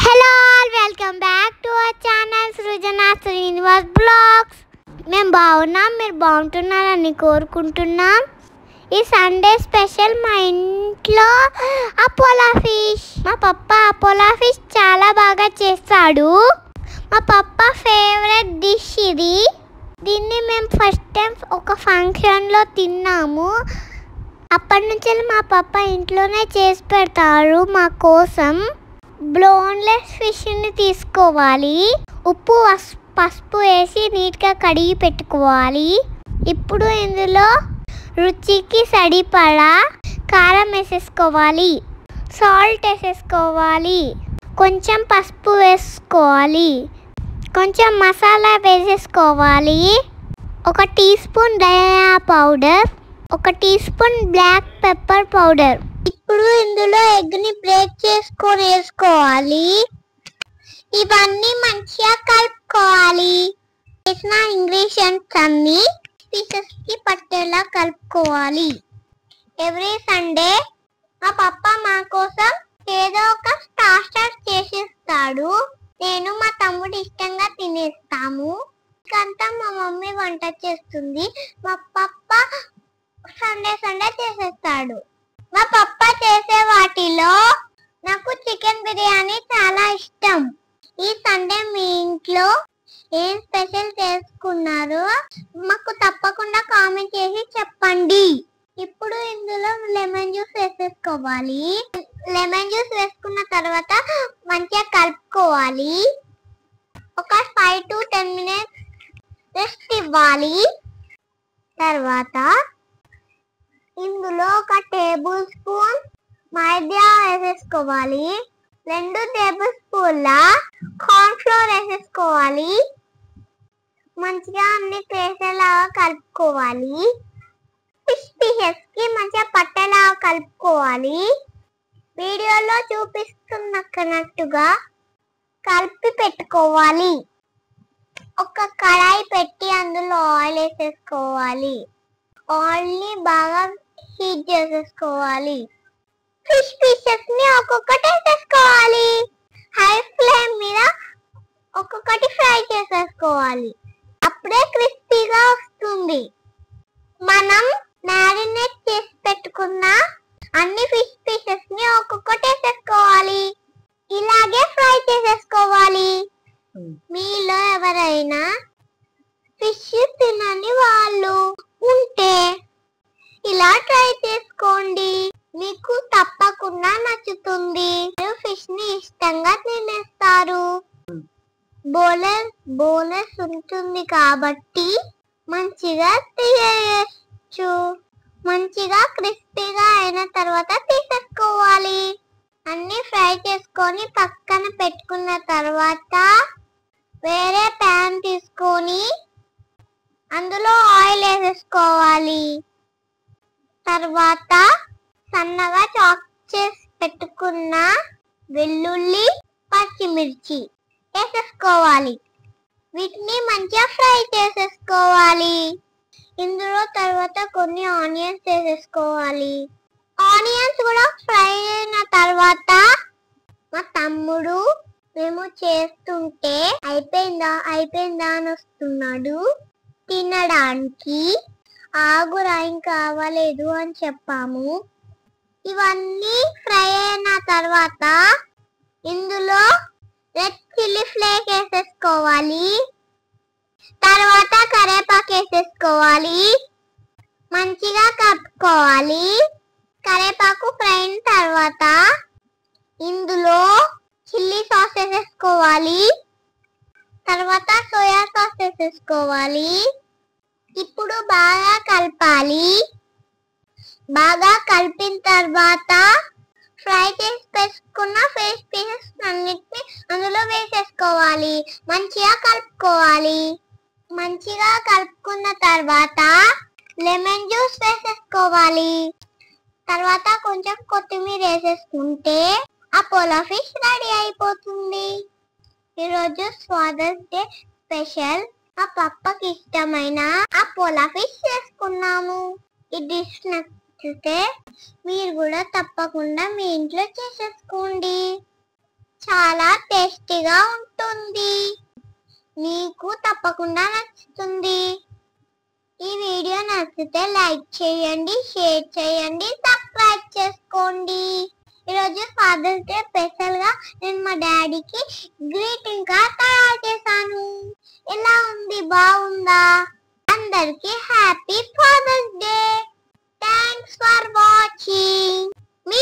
Hello all, welcome back to our channel Srujana Srinivas blogs. మేము బాగున్నాం, మీరు బాగుంటున్నారని కోరుకుంటున్నాం. ఈ సండే స్పెషల్ మా ఇంట్లో అపోలా ఫిష్. మా పప్ప అపోలా ఫిష్ చాలా బాగా చేస్తాడు. మా పప్ప ఫేవరెట్ డిష్ ఇది. దీన్ని మేము ఫస్ట్ టైం ఒక ఫంక్షన్లో తిన్నాము. అప్పటి నుంచి మా పప్ప ఇంట్లోనే చేసి పెడతారు మా కోసం. బోన్లెస్ ఫిష్ని తీసుకోవాలి, ఉప్పు పసుపు వేసి నీట్గా కడిగి పెట్టుకోవాలి. ఇప్పుడు ఇందులో రుచికి సరిపడా కారం వేసేసుకోవాలి, సాల్ట్ వేసేసుకోవాలి, కొంచెం పసుపు వేసుకోవాలి, కొంచెం మసాలా వేసేసుకోవాలి, 1 టీ స్పూన్ ధనియా powder, 1 teaspoon black pepper powder. ఇప్పుడు ఇందులో ఎగ్ని బ్రేక్ చేసుకొని వేసుకోవాలి. ఇవన్నీ మంచిగా కలుపుకోవాలి. వేసిన ఇంగ్రీడియంట్స్ అన్ని పీసెస్ కి పట్టేలా కలుపుకోవాలి. ఎవ్రీ సండే మా పప్ప మా కోసం ఏదో ఒక స్టార్టర్ చేసిస్తాడు. నేను మా తమ్ముడు ఇష్టంగా తినేస్తాము. ఇంకంతా మా మమ్మీ వంట చేస్తుంది. మా పప్ప సండే చేసేస్తాడు. మా పప్ప చేసే వాటిలో నాకు చికెన్ బిర్యానీ చాలా ఇష్టం. ఈ సండే మీ ఇంట్లో ఏం స్పెషల్ చేసుకున్నారో మాకు తప్పకుండా కామెంట్ చేసి చెప్పండి. ఇప్పుడు ఇందులో లెమన్ జ్యూస్ వేసేసుకోవాలి. లెమన్ జ్యూస్ వేసుకున్న తర్వాత మంచిగా కలుపుకోవాలి. ఒక 5 to 10 minutes రెస్ట్ ఇవ్వాలి. తర్వాత ఇందులో 1 టేబుల్ స్పూన్ మైదా వేసేసుకోవాలి. 2 టేబుల్ స్పూన్ల కార్న్ ఫ్లోర్ వేసేసుకోవాలి. మంచిగా అన్ని కలిసేలాగా కలుపుకోవాలి. ఫిష్ పీసెస్ కి మంచిగా పట్టేలాగా కలుపుకోవాలి. వీడియోలో చూపిస్తున్నట్టుగా కలిపి పెట్టుకోవాలి. ఒక కడాయి పెట్టి అందులో ఆయిల్ వేసేసుకోవాలి. ఆయిల్ ని బాగా హీట్ చేసేసుకోవాలి. ఫిష్ పీసెస్ ని ఒక్కొక్కటి వేసేసుకోవాలి. హై ఫ్లేమ్ మీద ఒక్కొక్కటి ఫ్రై చేసేసుకోవాలి. అప్పుడే క్రిస్పీగా వస్తుంది. మనం మ్యారినేట్ చేసి పెట్టుకున్న అన్ని ఫిష్ పీసెస్ ని ఒక్కొక్కటి వేసేసుకోవాలి. ఇలాగే ఫ్రై చేసేసుకోవాలి. మీలో ఎవరైనా ఫిష్ తినని వాళ్ళు ఉంటే ఇలా ట్రై చేసుకోండి, మీకు తప్పకుండా నచ్చుతుంది. ఫిష్ ని ఇష్టంగా తినేస్తారు. బోనస్ ఉంటుంది కాబట్టి మంచిగా తీయచ్చు. మంచిగా క్రిస్పీగా అయిన తర్వాత తీసేసుకోవాలి. అన్ని ఫ్రై చేసుకొని పక్కన పెట్టుకున్న తర్వాత వేరే ప్యాన్ తీసుకొని అందులో ఆయిల్ వేసేసుకోవాలి. తర్వాత సన్నగా చాప్ చేసి పెట్టుకున్న వెల్లుల్లి, పచ్చిమిర్చి వేసేసుకోవాలి. వీటిని మంచిగా ఫ్రై చేసేసుకోవాలి. ఇందులో తర్వాత కొన్ని ఆనియన్స్ వేసేసుకోవాలి. ఆనియన్స్ కూడా ఫ్రై అయిన తర్వాత మా తమ్ముడు మేము చేస్తుంటే అయిపోయిందా అని వస్తున్నాడు తినడానికి. ఆగురా ఇంకా అవ్వలేదు అని చెప్పాము. ఇవన్నీ ఫ్రై అయిన తర్వాత ఇందులో రెడ్ చిల్లీ ఫ్లేక్ వేసేసుకోవాలి. తర్వాత కరివేపాకు వేసేసుకోవాలి. మంచిగా కలుపుకోవాలి. కరివేపాకు ఫ్రై అయిన తర్వాత ఇందులో చిల్లీ సాస్ వేసేసుకోవాలి. తర్వాత సోయా సాస్ వేసేసుకోవాలి. ఇప్పుడు బాగా కలపాలి. బాగా కలిపిన తర్వాత ఫ్రై చేసి పెట్టుకున్న ఫిష్ పీసెస్ అన్నిటిని అందులో వేసేసుకోవాలి. మంచిగా కలుపుకోవాలి. మంచిగా కలుపుకున్న తర్వాత లెమన్ జ్యూస్ వేసేసుకోవాలి. తర్వాత కొంచెం కొత్తిమీర వేసేసుకుంటే అపోలా ఫిష్ రెడీ అయిపోతుంది. ఈరోజు ఫాదర్స్ డే స్పెషల్ మా పప్పకి ఇష్టమైన అపోలా ఫిష్ చేసుకున్నాము. ఈ డిష్ నచ్చితే మీరు కూడా తప్పకుండా మీ ఇంట్లో చేసేసుకోండి. చాలా టేస్టీగా ఉంటుంది. మీకు తప్పకుండా నచ్చుతుంది. ఈ వీడియో నచ్చితే లైక్ చేయండి, షేర్ చేయండి, సబ్స్క్రైబ్ చేసుకోండి. ఈరోజు ఫాదర్స్ డే స్పెషల్ గా నేను మా డాడీకి గ్రీటింగ్ కార్డ్ తయారు చేశాను. ఎలా ఉంది, బాగుందా? అందరికి happy father's day. Thanks for watching. Me